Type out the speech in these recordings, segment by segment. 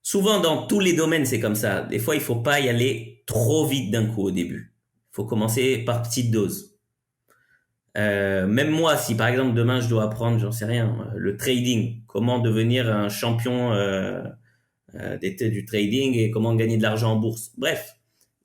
Souvent, dans tous les domaines, c'est comme ça. Des fois, il faut pas y aller trop vite d'un coup au début. Il faut commencer par petites doses. Même moi, si par exemple demain je dois apprendre, j'en sais rien, le trading, comment devenir un champion du trading et comment gagner de l'argent en bourse. Bref,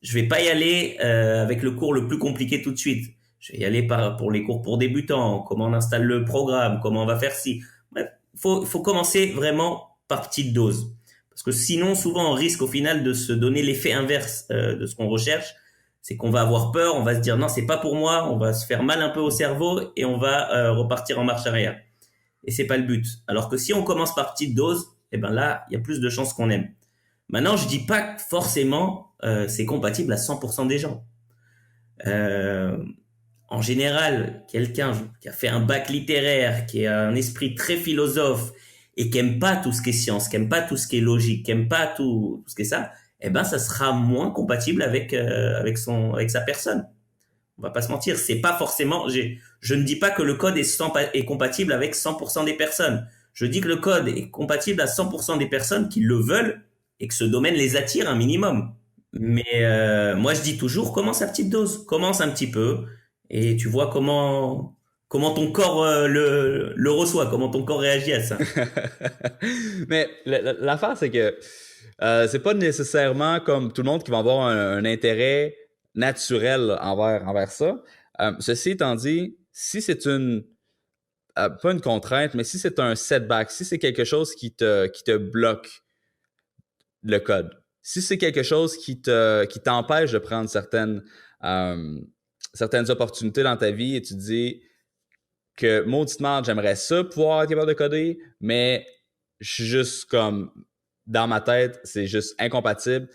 je vais pas y aller avec le cours le plus compliqué tout de suite. Je vais y aller pour les cours pour débutants, comment on installe le programme, comment on va faire ci. Bref, faut commencer vraiment par petites doses. Parce que sinon, souvent, on risque au final de se donner l'effet inverse de ce qu'on recherche. C'est qu'on va avoir peur, on va se dire non, c'est pas pour moi, on va se faire mal un peu au cerveau et on va repartir en marche arrière. Et c'est pas le but. Alors que si on commence par petite dose, eh ben là, il y a plus de chances qu'on aime. Maintenant, je dis pas que forcément c'est compatible à 100% des gens. Euh, En général, quelqu'un qui a fait un bac littéraire, qui a un esprit très philosophe et qui aime pas tout ce qui est science, qui aime pas tout ce qui est logique, qui aime pas tout ce qui est ça, eh ben ça sera moins compatible avec sa personne. On va pas se mentir, c'est pas forcément. Je ne dis pas que le code est compatible avec 100% des personnes. Je dis que le code est compatible à 100% des personnes qui le veulent et que ce domaine les attire un minimum. Mais moi, je dis toujours, commence à petite dose, commence un petit peu et tu vois comment ton corps le reçoit, comment ton corps réagit à ça. Mais l'affaire, c'est que c'est pas nécessairement comme tout le monde qui va avoir un intérêt naturel envers ça. Ceci étant dit, si c'est pas une contrainte, mais si c'est un setback, si c'est quelque chose qui te bloque le code, si c'est quelque chose qui t'empêche de prendre euh, certaines opportunités dans ta vie et tu te dis que mauditement, j'aimerais ça pouvoir être capable de coder, mais je suis juste comme dans ma tête, c'est juste incompatible.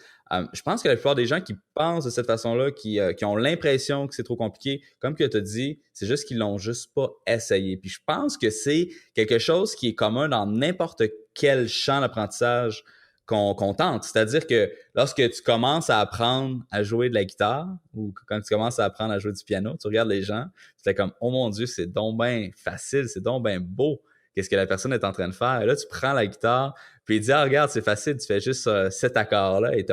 Je pense que la plupart des gens qui pensent de cette façon-là, qui ont l'impression que c'est trop compliqué, comme que tu as dit, c'est juste qu'ils l'ont juste pas essayé. Puis je pense que c'est quelque chose qui est commun dans n'importe quel champ d'apprentissage qu'on tente. C'est-à-dire que lorsque tu commences à apprendre à jouer de la guitare ou quand tu commences à apprendre à jouer du piano, tu regardes les gens, c'est comme, oh mon Dieu, c'est donc bien facile, c'est donc bien beau. Qu'est-ce que la personne est en train de faire? Et là, tu prends la guitare, puis il dit, ah, regarde, c'est facile, tu fais juste cet accord-là et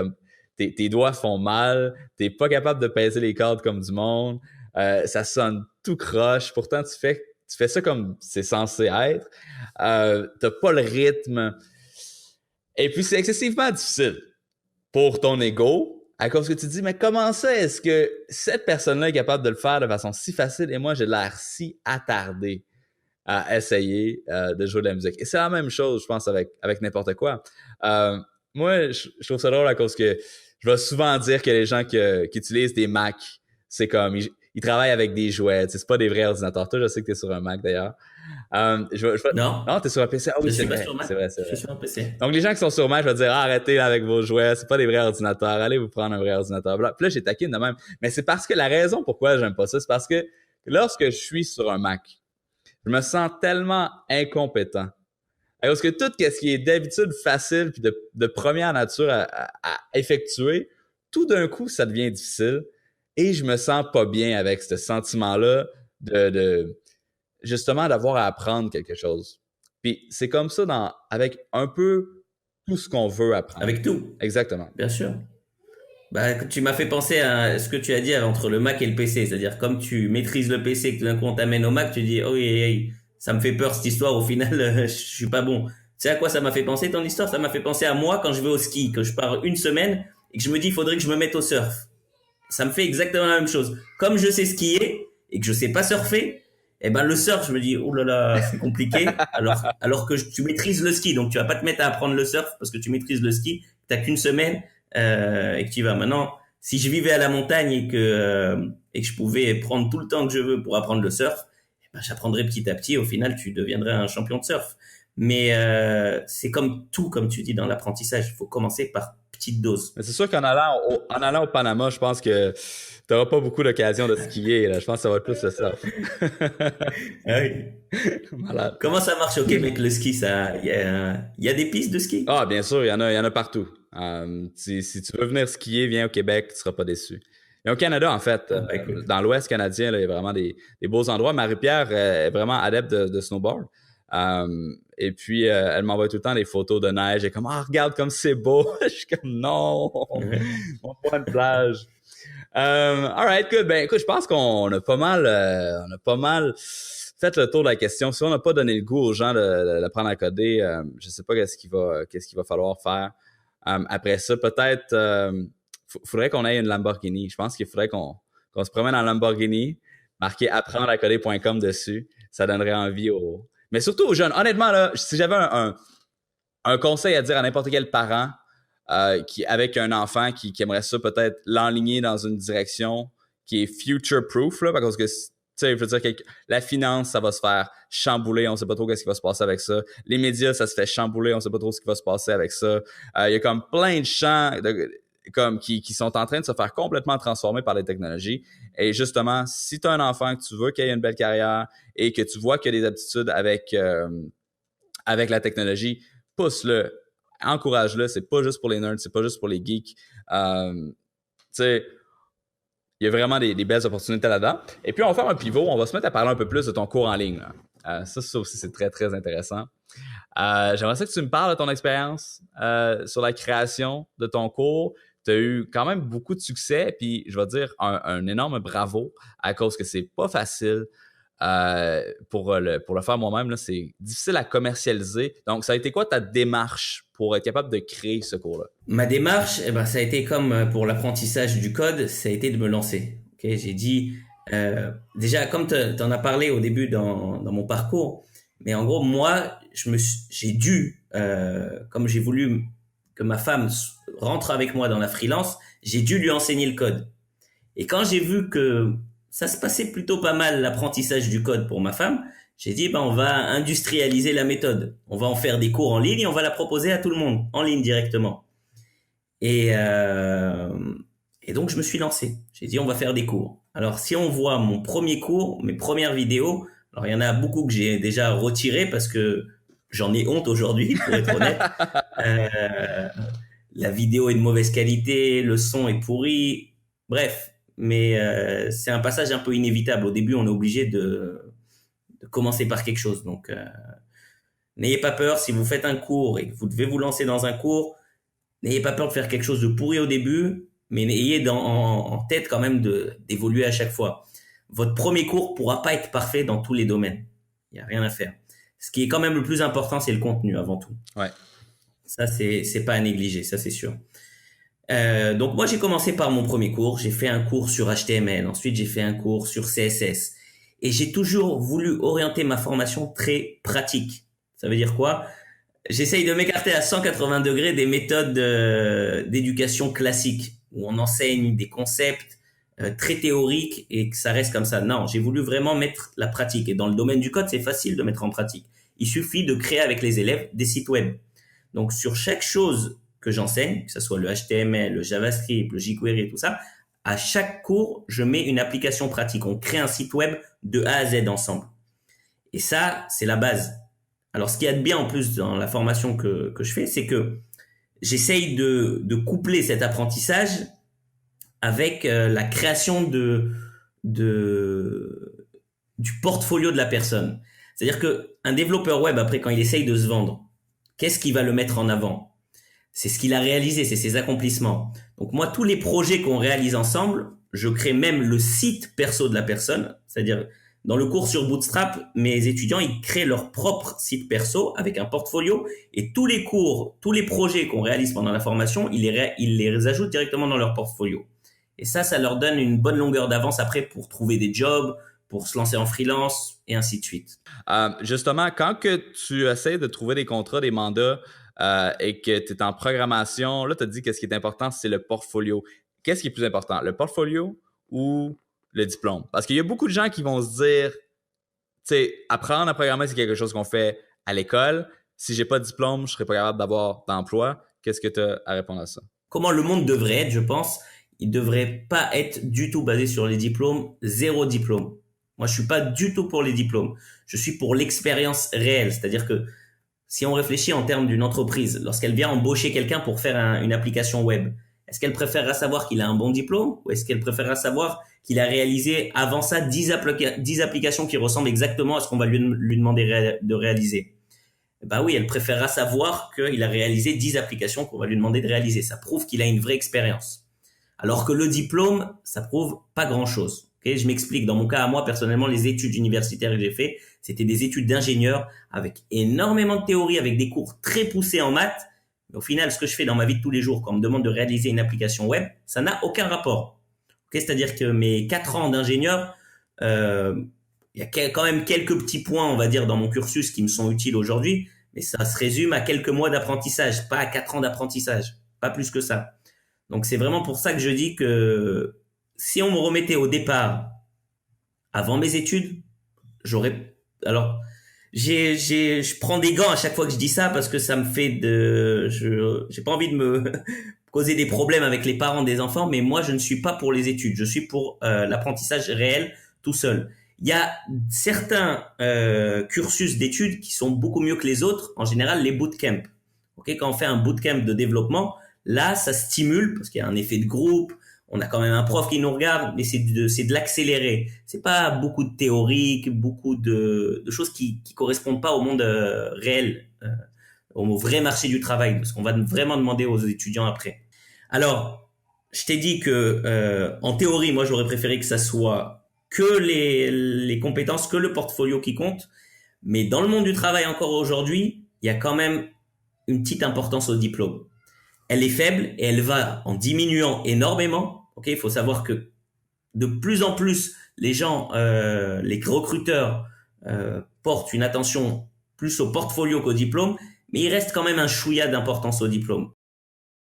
tes doigts font mal, t'es pas capable de peser les cordes comme du monde, ça sonne tout croche, pourtant tu fais ça comme c'est censé être, t'as pas le rythme, et puis c'est excessivement difficile pour ton ego, à cause que tu te dis, mais comment ça est-ce que cette personne-là est capable de le faire de façon si facile et moi j'ai l'air si attardé à essayer de jouer de la musique. Et c'est la même chose, je pense, avec n'importe quoi. Euh, Moi, je trouve ça drôle à cause que je vais souvent dire que les gens qui utilisent des Mac, c'est comme, ils travaillent avec des jouets, c'est pas des vrais ordinateurs. Toi, je sais que t'es sur un Mac d'ailleurs. Non, Non, t'es sur un PC. Ah oui, je c'est suis pas vrai, sur c'est Mac, vrai, c'est je suis vrai. sur un PC. Donc, les gens qui sont sur Mac, je vais dire, ah, arrêtez là, avec vos jouets, c'est pas des vrais ordinateurs, allez vous prendre un vrai ordinateur. Puis là, j'ai taquine de même. Mais c'est parce que la raison pourquoi j'aime pas ça, c'est parce que lorsque je suis sur un Mac, je me sens tellement incompétent. Parce que tout ce qui est d'habitude facile puis de première nature à effectuer, tout d'un coup, ça devient difficile et je me sens pas bien avec ce sentiment-là de justement d'avoir à apprendre quelque chose. Puis c'est comme ça avec un peu tout ce qu'on veut apprendre. Avec tout, Exactement. bien sûr. Bah, tu m'as fait penser à ce que tu as dit entre le Mac et le PC. C'est-à-dire, comme tu maîtrises le PC et que tout d'un coup on t'amène au Mac, tu dis, oh, oui, ça me fait peur cette histoire. Au final, je suis pas bon. Tu sais à quoi ça m'a fait penser ton histoire? Ça m'a fait penser à moi quand je vais au ski, que je pars une semaine et que je me dis, il faudrait que je me mette au surf. Ça me fait exactement la même chose. Comme je sais skier et que je sais pas surfer, eh ben le surf, je me dis, oh là là, c'est compliqué. Alors que tu maîtrises le ski, donc tu vas pas te mettre à apprendre le surf parce que tu maîtrises le ski. T'as qu'une semaine et que tu y vas. Maintenant, si je vivais à la montagne et que je pouvais prendre tout le temps que je veux pour apprendre le surf, eh ben, j'apprendrais petit à petit. Au final, tu deviendrais un champion de surf. Mais c'est comme tout, comme tu dis dans l'apprentissage. Il faut commencer par petite dose. Mais c'est sûr qu'en allant au Panama, je pense que tu n'auras pas beaucoup d'occasion de skier. Là. Je pense que ça va être plus le surf. Ah oui. Malade. Comment ça marche au Québec le ski ça il y a des pistes de ski? Ah, bien sûr, il y en a partout. Si tu veux venir skier, viens au Québec, tu ne seras pas déçu. Et au Canada, en fait, Ah, bah écoute. dans l'Ouest canadien, là, il y a vraiment des beaux endroits. Marie-Pierre est vraiment adepte de snowboard. Euh, Et puis, elle m'envoie tout le temps des photos de neige. Et comme, ah, regarde comme c'est beau. Je suis comme, non, on voit une plage. All right, good. Ben, écoute, je pense qu'on a pas mal, fait le tour de la question. Si on n'a pas donné le goût aux gens d'apprendre à coder, je sais pas qu'est-ce qu'il va falloir faire. Après ça, peut-être, faudrait qu'on aille une Lamborghini. Je pense qu'il faudrait qu'on se promène en Lamborghini, marqué apprendre à coder.com dessus. Ça donnerait envie mais surtout aux jeunes. Honnêtement, là, si j'avais un conseil à dire à n'importe quel parent, avec un enfant qui aimerait ça peut-être l'enligner dans une direction qui est future-proof, là, parce que, tu sais, je veux dire que la finance, ça va se faire chambouler, on sait pas trop qu'est-ce qui va se passer avec ça. Les médias, ça se fait chambouler, on sait pas trop ce qui va se passer avec ça. Il y a comme plein de champs qui sont en train de se faire complètement transformer par les technologies. Et justement, si tu as un enfant que tu veux qu'il ait une belle carrière et que tu vois qu'il y a des aptitudes avec la technologie, pousse-le, encourage-le. C'est pas juste pour les nerds, c'est pas juste pour les geeks. Tu sais, il y a vraiment des belles opportunités là-dedans. Et puis, on va faire un pivot. On va se mettre à parler un peu plus de ton cours en ligne. Ça aussi, c'est très, très intéressant. J'aimerais ça que tu me parles de ton expérience sur la création de ton cours. Tu as eu quand même beaucoup de succès. Puis, je vais dire un énorme bravo à cause que c'est pas facile. Pour le faire moi-même, là, c'est difficile à commercialiser. Donc, ça a été quoi ta démarche pour être capable de créer ce cours-là? Ma démarche, ça a été comme pour l'apprentissage du code, ça a été de me lancer. Okay, j'ai dit, déjà, comme tu en as parlé au début dans mon parcours, mais en gros, moi, j'ai dû, comme j'ai voulu que ma femme rentre avec moi dans la freelance, j'ai dû lui enseigner le code. Et quand j'ai vu que ça se passait plutôt pas mal, l'apprentissage du code pour ma femme, j'ai dit, on va industrialiser la méthode. On va en faire des cours en ligne et on va la proposer à tout le monde, en ligne directement. Et donc, je me suis lancé. J'ai dit, on va faire des cours. Alors, si on voit mon premier cours, mes premières vidéos, alors il y en a beaucoup que j'ai déjà retirées parce que j'en ai honte aujourd'hui, pour être honnête. La vidéo est de mauvaise qualité, le son est pourri. Bref, mais c'est un passage un peu inévitable. Au début, on est obligé de commencer par quelque chose. Donc, n'ayez pas peur. Si vous faites un cours et que vous devez vous lancer dans un cours, n'ayez pas peur de faire quelque chose de pourri au début, mais ayez en tête quand même d'évoluer à chaque fois. Votre premier cours pourra pas être parfait dans tous les domaines. Il n'y a rien à faire. Ce qui est quand même le plus important, c'est le contenu avant tout. Ouais. Ça, c'est pas à négliger, ça c'est sûr. Donc moi j'ai commencé par mon premier cours, j'ai fait un cours sur HTML, ensuite j'ai fait un cours sur CSS et j'ai toujours voulu orienter ma formation très pratique. Ça veut dire quoi? J'essaye de m'écarter à 180 degrés des méthodes d'éducation classique où on enseigne des concepts très théoriques et que ça reste comme ça. Non, j'ai voulu vraiment mettre la pratique et dans le domaine du code c'est facile de mettre en pratique. Il suffit de créer avec les élèves des sites web. Donc sur chaque chose que j'enseigne, que ce soit le HTML, le JavaScript, le jQuery et tout ça, à chaque cours, je mets une application pratique. On crée un site web de A à Z ensemble. Et ça, c'est la base. Alors, ce qu'il y a de bien en plus dans la formation que je fais, c'est que j'essaye de coupler cet apprentissage avec la création du portfolio de la personne. C'est-à-dire qu'un développeur web, après, quand il essaye de se vendre, qu'est-ce qui va le mettre en avant ? C'est ce qu'il a réalisé, c'est ses accomplissements. Donc moi, tous les projets qu'on réalise ensemble, je crée même le site perso de la personne. C'est-à-dire, dans le cours sur Bootstrap, mes étudiants, ils créent leur propre site perso avec un portfolio et tous les cours, tous les projets qu'on réalise pendant la formation, ils les ajoutent directement dans leur portfolio. Et ça leur donne une bonne longueur d'avance après pour trouver des jobs, pour se lancer en freelance et ainsi de suite. Justement, quand que tu essaies de trouver des contrats, des mandats, et que tu es en programmation, là, tu as dit que ce qui est important, c'est le portfolio. Qu'est-ce qui est plus important, le portfolio ou le diplôme? Parce qu'il y a beaucoup de gens qui vont se dire, tu sais, apprendre à programmer, c'est quelque chose qu'on fait à l'école. Si j'ai pas de diplôme, je serais pas capable d'avoir d'emploi. Qu'est-ce que tu as à répondre à ça? Comment le monde devrait être, je pense, il devrait pas être du tout basé sur les diplômes, zéro diplôme. Moi, je suis pas du tout pour les diplômes. Je suis pour l'expérience réelle. C'est-à-dire que si on réfléchit en termes d'une entreprise, lorsqu'elle vient embaucher quelqu'un pour faire une application web, est-ce qu'elle préférera savoir qu'il a un bon diplôme ou est-ce qu'elle préférera savoir qu'il a réalisé avant ça 10 applications qui ressemblent exactement à ce qu'on va lui demander de réaliser? bah oui, elle préférera savoir qu'il a réalisé 10 applications qu'on va lui demander de réaliser. Ça prouve qu'il a une vraie expérience. Alors que le diplôme, ça prouve pas grand-chose. Okay, je m'explique. Dans mon cas, à moi, personnellement, les études universitaires que j'ai fait, c'était des études d'ingénieur avec énormément de théorie, avec des cours très poussés en maths. Mais au final, ce que je fais dans ma vie de tous les jours, quand on me demande de réaliser une application web, ça n'a aucun rapport. Okay, c'est-à-dire que mes 4 ans d'ingénieur, il y a quand même quelques petits points, on va dire, dans mon cursus qui me sont utiles aujourd'hui, mais ça se résume à quelques mois d'apprentissage, pas à 4 ans d'apprentissage, pas plus que ça. Donc c'est vraiment pour ça que je dis que si on me remettait au départ, avant mes études, j'aurais... Alors, je prends des gants à chaque fois que je dis ça parce que ça me fait j'ai pas envie de me causer des problèmes avec les parents des enfants, mais moi je ne suis pas pour les études, je suis pour l'apprentissage réel tout seul. Il y a certains cursus d'études qui sont beaucoup mieux que les autres, en général les bootcamps. Okay, quand on fait un bootcamp de développement, là ça stimule parce qu'il y a un effet de groupe, on a quand même un prof qui nous regarde, mais c'est de l'accélérer. C'est pas beaucoup de théorique, beaucoup de choses qui correspondent pas au monde réel, au vrai marché du travail, parce qu'on va vraiment demander aux étudiants après. Alors, je t'ai dit que en théorie, moi j'aurais préféré que ça soit que les compétences, que le portfolio qui compte, mais dans le monde du travail encore aujourd'hui, il y a quand même une petite importance au diplôme. Elle est faible et elle va en diminuant énormément. Ok, il faut savoir que de plus en plus, les gens, les recruteurs portent une attention plus au portfolio qu'au diplôme, mais il reste quand même un chouïa d'importance au diplôme.